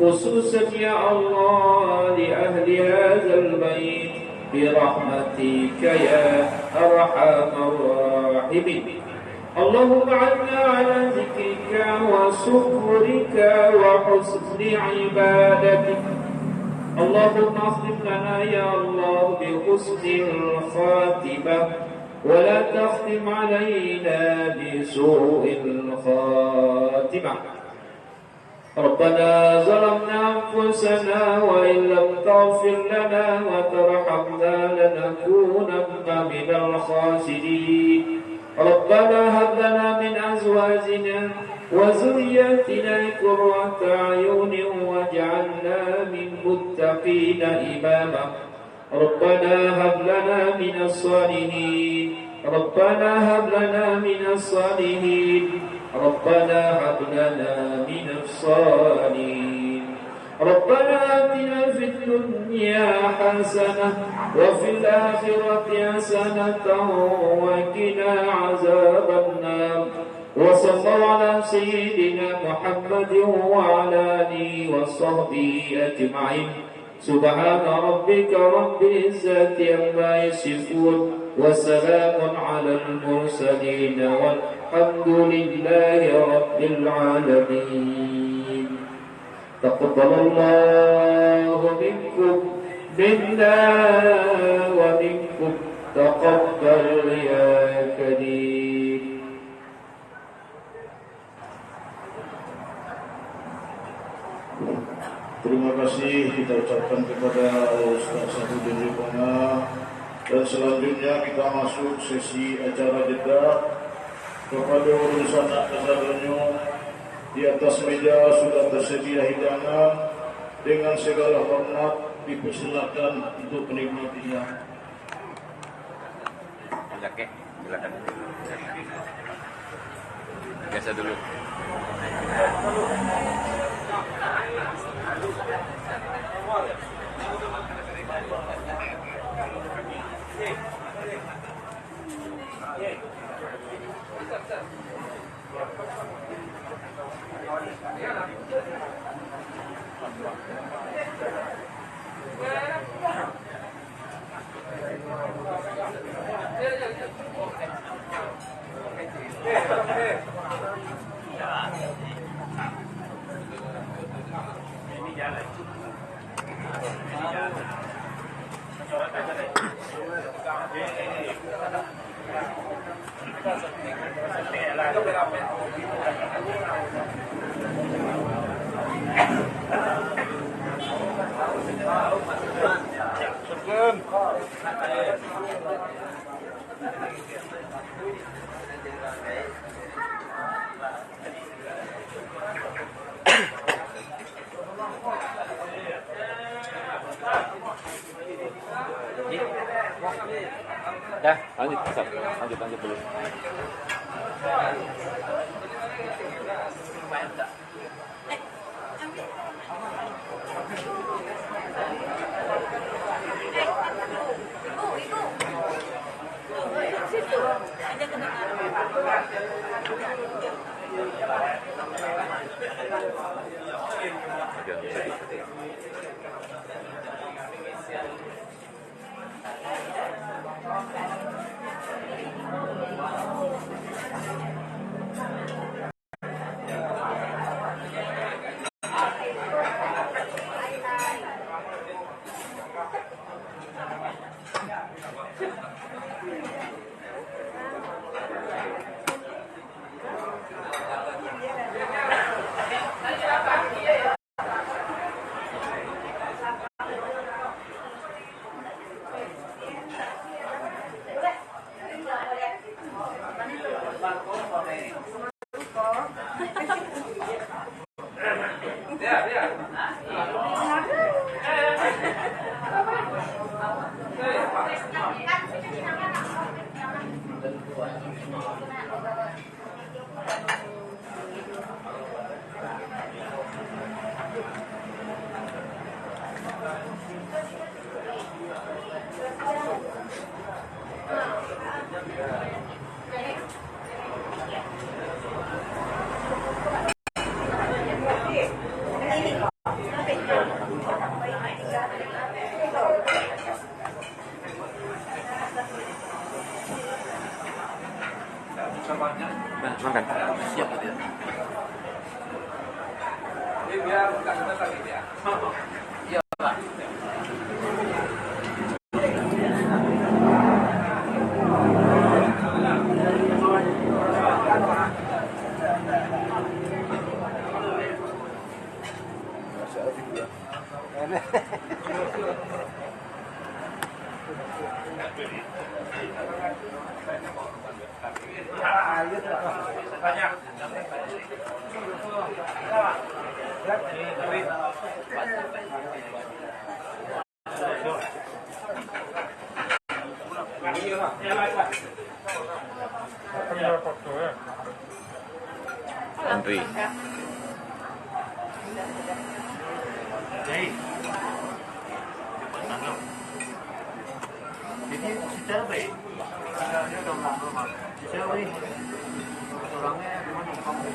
خصوصا يا الله لأهل هذا البيت برحمتك يا أرحم الراحمين. اللهم عنا على ذكرك وشكرك وحسن عبادتك. اللهم اختم لنا يا الله بحسن الخاتمة ولا تختم علينا بسوء الخاتمة. ربنا ظلمنا أنفسنا وإن لم تغفر لنا وترحمنا لنكونن من الخاسرين. ربنا هب لنا من أزواجنا وذرياتنا قرة أعين واجعلنا للمتقين إماما. ربنا هب لنا من الصالحين. ربنا هب لنا من الصالحين. ربنا هب لنا من الصالحين. ربنا آتنا في الدنيا حسنة وفي الآخرة حسنة وقنا عذاب النار. وصلى على سيدنا محمد وعلى آله وصحبه أجمعين. سبحان ربك رب العزة عما يصفون وسلام على المرسلين والحمد لله رب العالمين. تقبل الله منكم منا ومنكم تقبل يا كريم. Terima kasih kita ucapkan kepada Ustaz Safudin Ribana. Dan selanjutnya kita masuk sesi acara jeda. Kepada urusan anak kesadannya, di atas meja sudah tersedia hidangan. Dengan segala hormat dipersilakan untuk menikmatinya. Oke, silakan. Biasa dulu. Dah, lanjut, Ustaz. Lanjut dulu. Makan. Siap gitu ya. Ini biar enggak sebentar gitu ya. Iya, Pak. Andri. Jadi secara baik, dia udah ngomong secara baik, orangnya gimana kamu?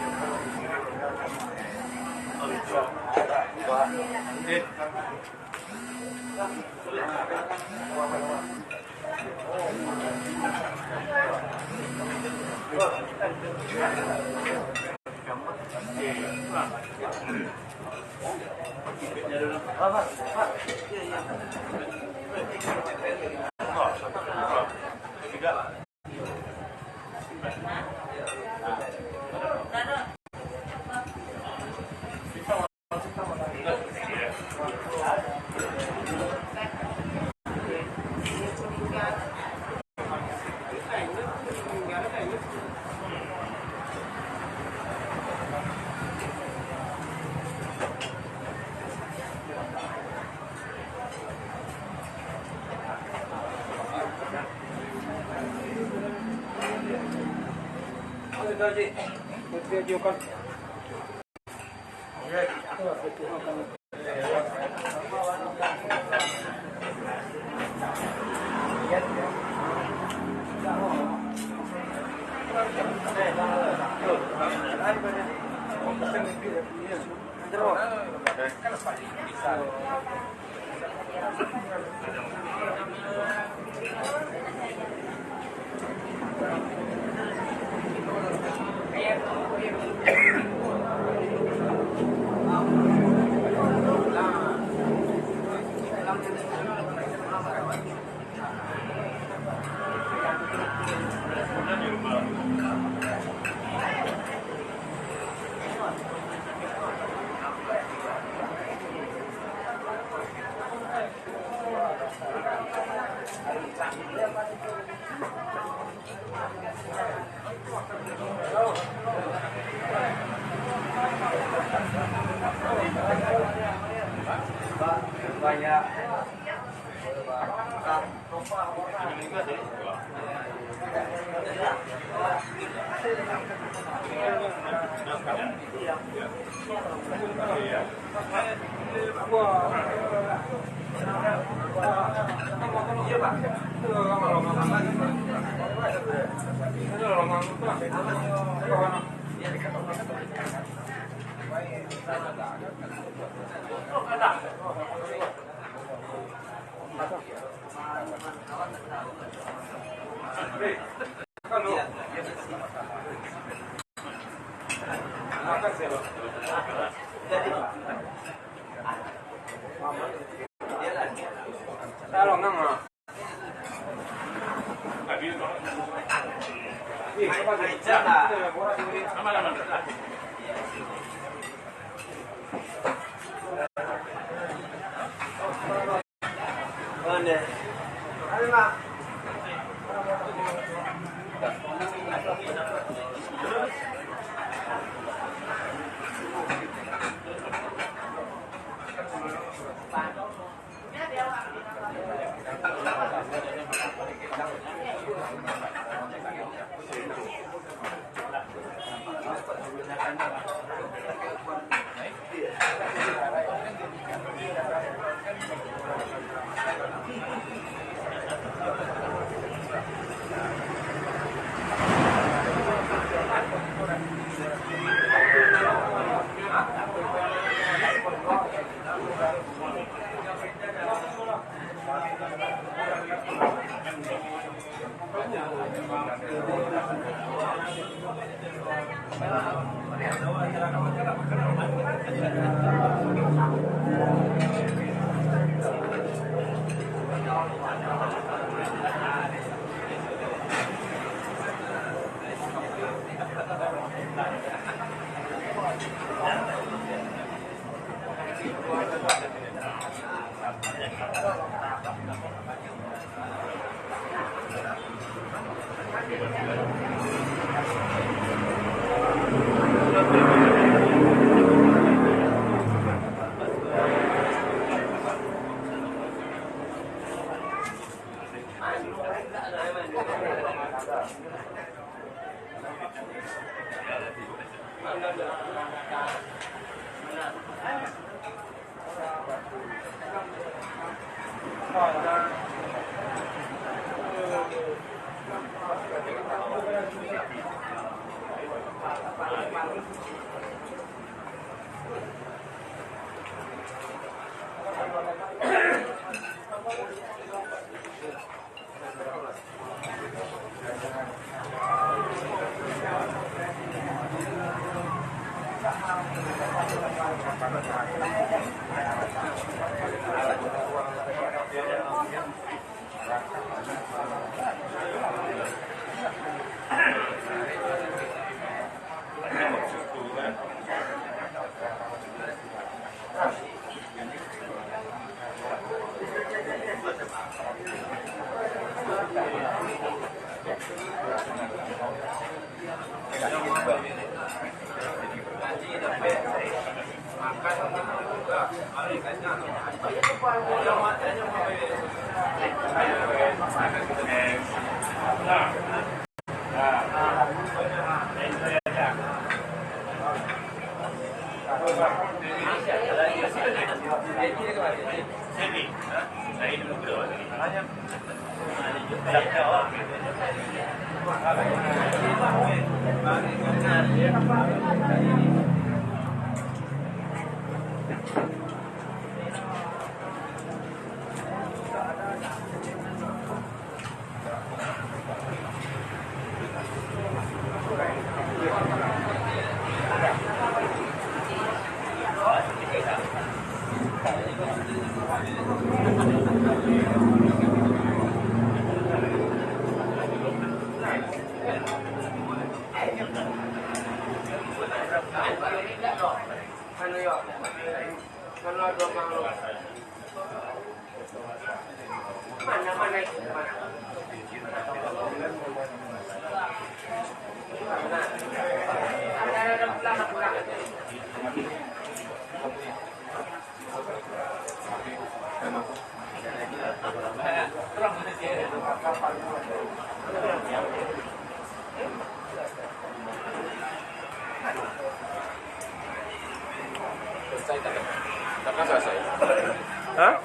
Hah?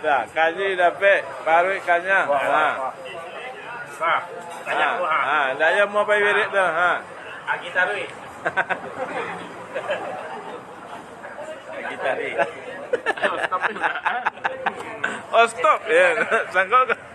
Dah, kaji dapat baru ikannya. Dah ya mau pergi wirid tu. Agi tarui. Agi tarui. Oh stop ya, sangkut.